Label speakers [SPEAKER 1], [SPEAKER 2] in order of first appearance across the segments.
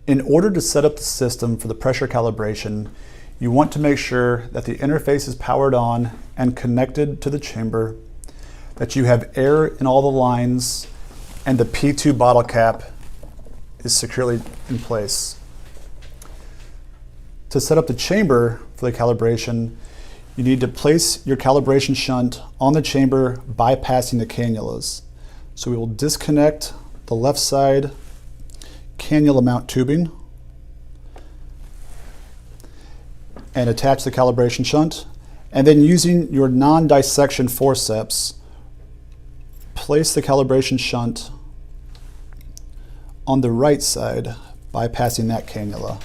[SPEAKER 1] In order to set up the system for the pressure calibration, you want to make sure that the interface is powered on and connected to the chamber, that you have air in all the lines, and the P2 bottle cap is securely in place. To set up the chamber for the calibration, you need to place your calibration shunt on the chamber bypassing the cannulas. So we will disconnect the left side cannula mount tubing and attach the calibration shunt, and then using your non-dissection forceps, place the calibration shunt on the right side, bypassing that cannula.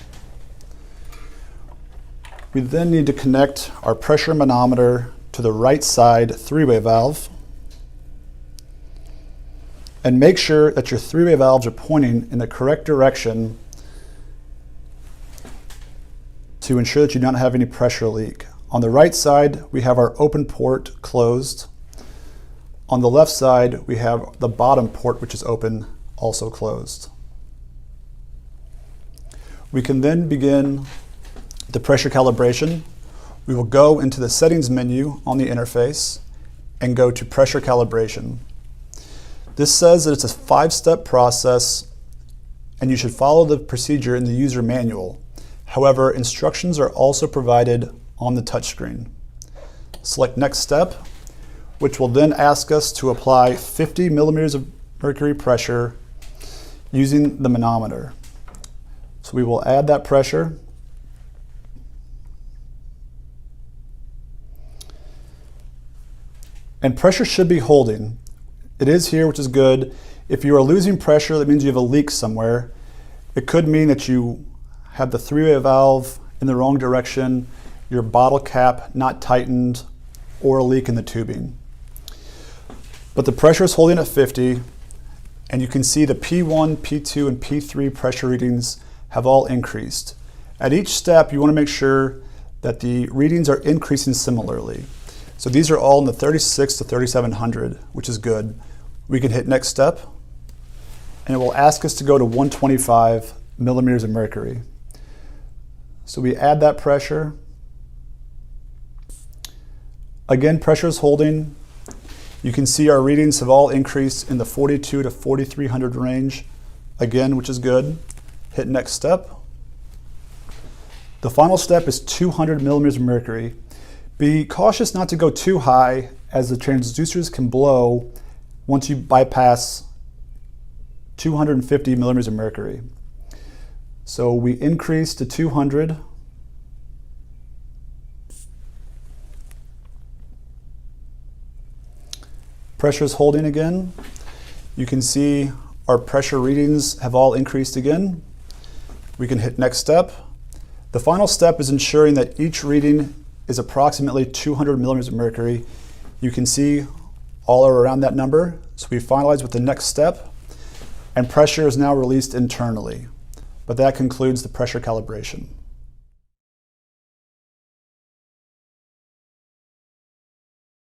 [SPEAKER 1] We then need to connect our pressure manometer to the right side three-way valve, and make sure that your three-way valves are pointing in the correct direction to ensure that you don't have any pressure leak. On the right side, we have our open port closed. On the left side, we have the bottom port, which is open, also closed. We can then begin the pressure calibration. We will go into the settings menu on the interface and go to pressure calibration. This says that it's a 5-step process and you should follow the procedure in the user manual. However, instructions are also provided on the touchscreen. Select next step, which will then ask us to apply 50 millimeters of mercury pressure using the manometer. So we will add that pressure. And pressure should be holding. It is here, which is good. If you are losing pressure, that means you have a leak somewhere. It could mean that you have the three-way valve in the wrong direction, your bottle cap not tightened, or a leak in the tubing. But the pressure is holding at 50, and you can see the P1, P2, and P3 pressure readings have all increased. At each step, you want to make sure that the readings are increasing similarly. So these are all in the 36 to 3700, which is good. We can hit next step, and it will ask us to go to 125 millimeters of mercury. So we add that pressure. Again, pressure is holding. You can see our readings have all increased in the 42 to 4300 range, again, which is good. Hit next step. The final step is 200 millimeters of mercury. Be cautious not to go too high, as the transducers can blow once you bypass 250 millimeters of mercury. So we increase to 200. Pressure is holding again. You can see our pressure readings have all increased again. We can hit next step. The final step is ensuring that each reading is approximately 200 millimeters of mercury. You can see all are around that number. So we finalize with the next step, and pressure is now released internally. But that concludes the pressure calibration.